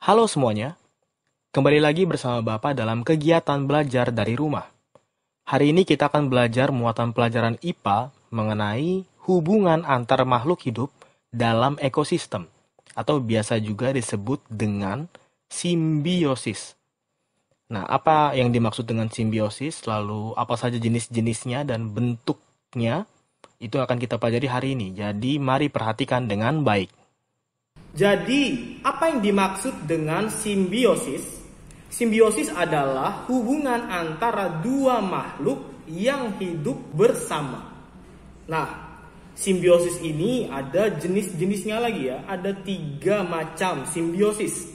Halo semuanya, kembali lagi bersama Bapak dalam kegiatan belajar dari rumah. Hari ini kita akan belajar muatan pelajaran IPA mengenai hubungan antar makhluk hidup dalam ekosistem, atau biasa juga disebut dengan simbiosis. Nah, apa yang dimaksud dengan simbiosis, lalu apa saja jenis-jenisnya dan bentuknya, itu akan kita pelajari hari ini. Jadi, mari perhatikan dengan baik. Jadi, apa yang dimaksud dengan simbiosis? Simbiosis adalah hubungan antara dua makhluk yang hidup bersama. Nah, simbiosis ini ada jenis-jenisnya lagi ya. Ada 3 macam simbiosis.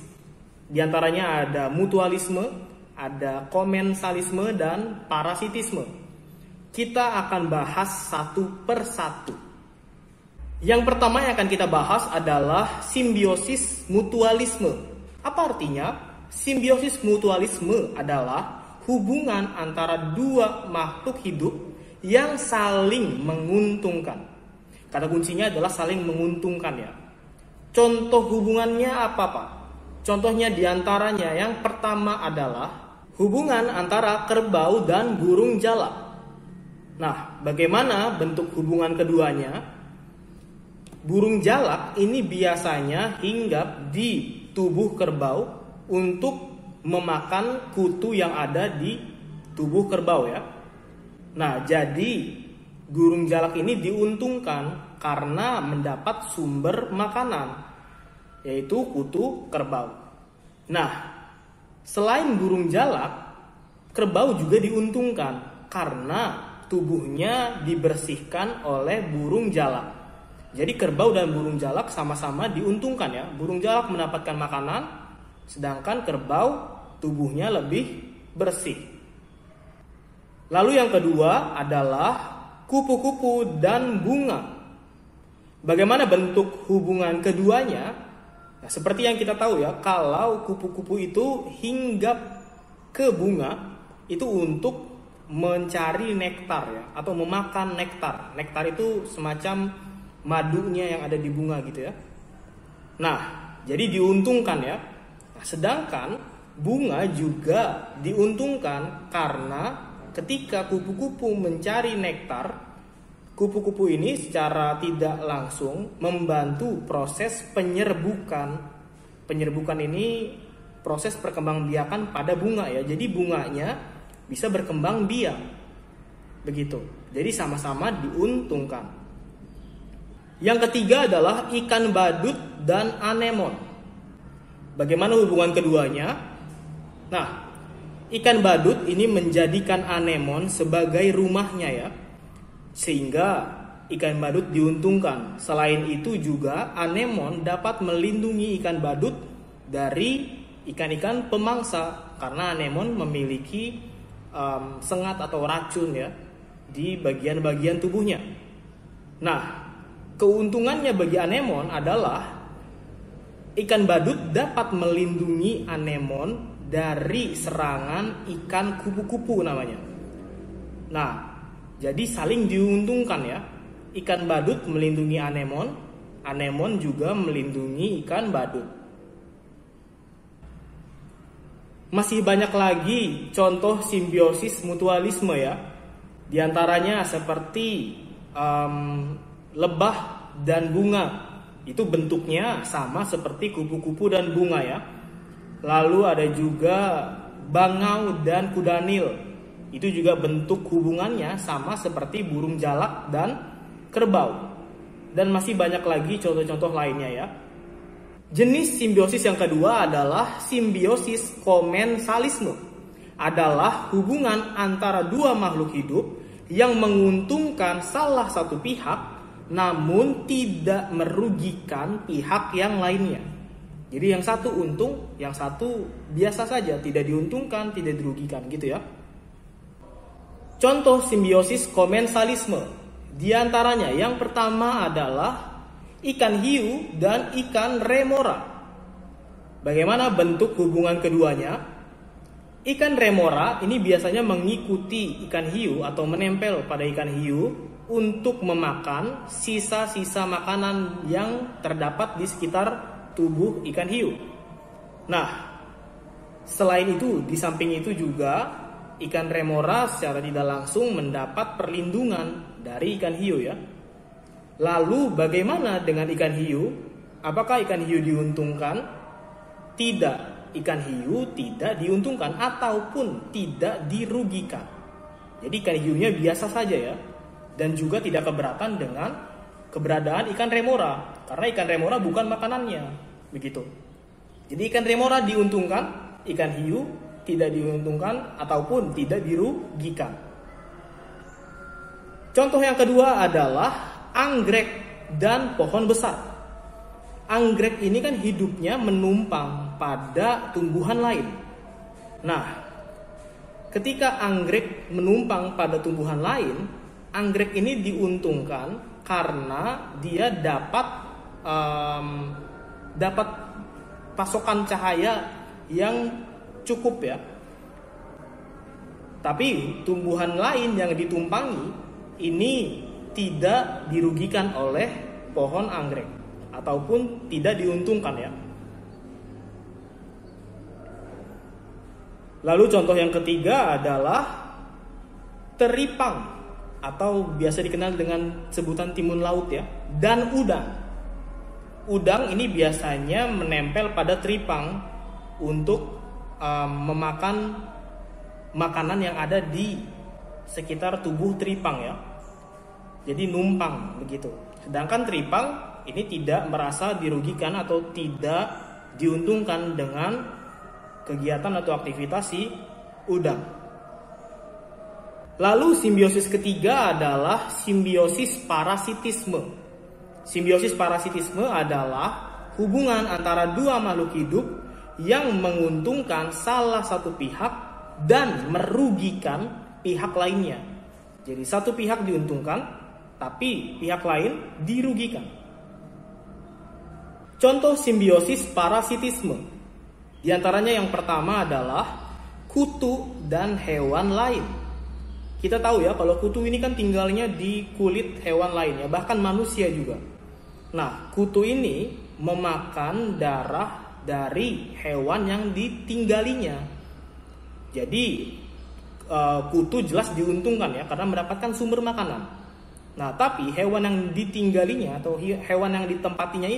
Di antaranya ada mutualisme, ada komensalisme, dan parasitisme. Kita akan bahas satu per satu. Yang pertama yang akan kita bahas adalah simbiosis mutualisme. Apa artinya? Simbiosis mutualisme adalah hubungan antara dua makhluk hidup yang saling menguntungkan. Kata kuncinya adalah saling menguntungkan ya. Contoh hubungannya apa Pak? Contohnya diantaranya yang pertama adalah hubungan antara kerbau dan burung jalak. Nah, bagaimana bentuk hubungan keduanya? Burung jalak ini biasanya hinggap di tubuh kerbau untuk memakan kutu yang ada di tubuh kerbau ya. Nah, jadi burung jalak ini diuntungkan karena mendapat sumber makanan, yaitu kutu kerbau. Nah, selain burung jalak, kerbau juga diuntungkan karena tubuhnya dibersihkan oleh burung jalak. Jadi kerbau dan burung jalak sama-sama diuntungkan ya. Burung jalak mendapatkan makanan, sedangkan kerbau tubuhnya lebih bersih. Lalu yang kedua adalah kupu-kupu dan bunga. Bagaimana bentuk hubungan keduanya? Nah, seperti yang kita tahu ya, kalau kupu-kupu itu hinggap ke bunga, itu untuk mencari nektar ya, atau memakan nektar. Nektar itu semacam madunya yang ada di bunga gitu ya. Nah, jadi diuntungkan ya. Nah, sedangkan bunga juga diuntungkan karena ketika kupu-kupu mencari nektar, kupu-kupu ini secara tidak langsung membantu proses penyerbukan. Penyerbukan ini proses perkembangbiakan pada bunga ya. Jadi bunganya bisa berkembang biak. Begitu. Jadi sama-sama diuntungkan. Yang ketiga adalah ikan badut dan anemon. Bagaimana hubungan keduanya? Nah, ikan badut ini menjadikan anemon sebagai rumahnya ya. Sehingga ikan badut diuntungkan. Selain itu juga anemon dapat melindungi ikan badut dari ikan-ikan pemangsa. Karena anemon memiliki sengat atau racun ya di bagian-bagian tubuhnya. Nah, keuntungannya bagi anemon adalah ikan badut dapat melindungi anemon dari serangan ikan kupu-kupu namanya. Nah, jadi saling diuntungkan ya. Ikan badut melindungi anemon, anemon juga melindungi ikan badut. Masih banyak lagi contoh simbiosis mutualisme ya. Di antaranya seperti lebah dan bunga. Itu bentuknya sama seperti kupu-kupu dan bunga ya. Lalu ada juga bangau dan kudanil. Itu juga bentuk hubungannya sama seperti burung jalak dan kerbau. Dan masih banyak lagi contoh-contoh lainnya ya. Jenis simbiosis yang kedua adalah simbiosis komensalisme. Adalah hubungan antara dua makhluk hidup yang menguntungkan salah satu pihak namun tidak merugikan pihak yang lainnya. Jadi yang satu untung, yang satu biasa saja, tidak diuntungkan, tidak dirugikan gitu ya. Contoh simbiosis komensalisme. Di antaranya yang pertama adalah ikan hiu dan ikan remora. Bagaimana bentuk hubungan keduanya? Ikan remora ini biasanya mengikuti ikan hiu atau menempel pada ikan hiu untuk memakan sisa-sisa makanan yang terdapat di sekitar tubuh ikan hiu. Nah, selain itu, di samping itu juga ikan remora secara tidak langsung mendapat perlindungan dari ikan hiu ya. Lalu bagaimana dengan ikan hiu? Apakah ikan hiu diuntungkan? Tidak, ikan hiu tidak diuntungkan ataupun tidak dirugikan. Jadi ikan hiunya biasa saja ya. Dan juga tidak keberatan dengan keberadaan ikan remora, karena ikan remora bukan makanannya, begitu. Jadi ikan remora diuntungkan, ikan hiu tidak diuntungkan ataupun tidak dirugikan. Contoh yang kedua adalah anggrek dan pohon besar. Anggrek ini kan hidupnya menumpang pada tumbuhan lain. Nah, ketika anggrek menumpang pada tumbuhan lain, anggrek ini diuntungkan karena dia dapat pasokan cahaya yang cukup ya. Tapi tumbuhan lain yang ditumpangi ini tidak dirugikan oleh pohon anggrek ataupun tidak diuntungkan ya. Lalu contoh yang ketiga adalah teripang atau biasa dikenal dengan sebutan timun laut ya, dan udang. Udang ini biasanya menempel pada teripang untuk memakan makanan yang ada di sekitar tubuh teripang ya. Jadi numpang begitu. Sedangkan teripang ini tidak merasa dirugikan atau tidak diuntungkan dengan kegiatan atau aktivitas si udang. Lalu simbiosis ketiga adalah simbiosis parasitisme. Simbiosis parasitisme adalah hubungan antara dua makhluk hidup yang menguntungkan salah satu pihak dan merugikan pihak lainnya. Jadi satu pihak diuntungkan, tapi pihak lain dirugikan. Contoh simbiosis parasitisme. Di antaranya yang pertama adalah kutu dan hewan lain. Kita tahu ya kalau kutu ini kan tinggalnya di kulit hewan lainnya, bahkan manusia juga. Nah, kutu ini memakan darah dari hewan yang ditinggalinya. Jadi kutu jelas diuntungkan ya karena mendapatkan sumber makanan. Nah, tapi hewan yang ditinggalinya atau hewan yang ditempatinya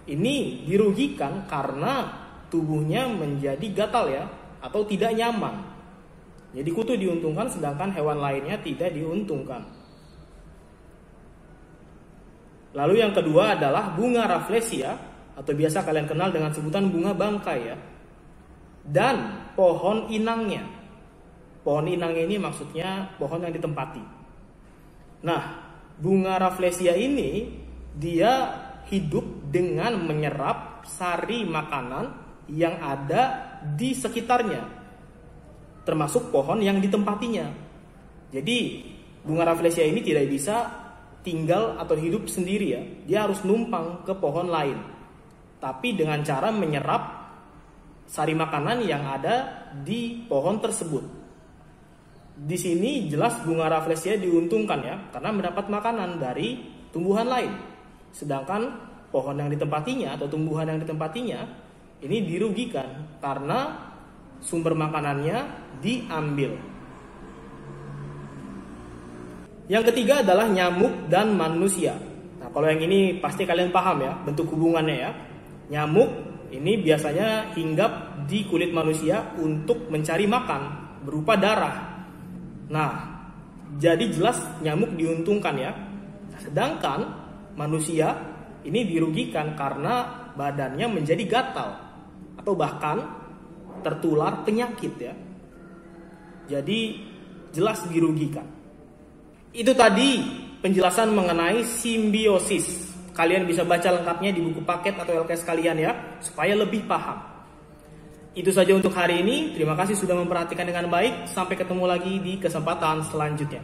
ini dirugikan karena tubuhnya menjadi gatal ya atau tidak nyaman. Jadi kutu diuntungkan sedangkan hewan lainnya tidak diuntungkan. Lalu yang kedua adalah bunga rafflesia atau biasa kalian kenal dengan sebutan bunga bangkai ya. Dan pohon inangnya. Pohon inangnya ini maksudnya pohon yang ditempati. Nah, bunga rafflesia ini dia hidup dengan menyerap sari makanan yang ada di sekitarnya, termasuk pohon yang ditempatinya. Jadi bunga rafflesia ini tidak bisa tinggal atau hidup sendiri ya. Dia harus numpang ke pohon lain. Tapi dengan cara menyerap sari makanan yang ada di pohon tersebut. Di sini jelas bunga rafflesia diuntungkan ya, karena mendapat makanan dari tumbuhan lain. Sedangkan pohon yang ditempatinya atau tumbuhan yang ditempatinya ini dirugikan karena sumber makanannya diambil. Yang ketiga adalah nyamuk dan manusia. Nah, kalau yang ini pasti kalian paham ya bentuk hubungannya ya. Nyamuk ini biasanya hinggap di kulit manusia untuk mencari makan berupa darah. Nah, jadi jelas nyamuk diuntungkan ya. Sedangkan manusia ini dirugikan karena badannya menjadi gatal atau bahkan tertular penyakit ya. Jadi jelas dirugikan. Itu tadi penjelasan mengenai simbiosis. Kalian bisa baca lengkapnya di buku paket atau LKS kalian ya, supaya lebih paham. Itu saja untuk hari ini. Terima kasih sudah memperhatikan dengan baik. Sampai ketemu lagi di kesempatan selanjutnya.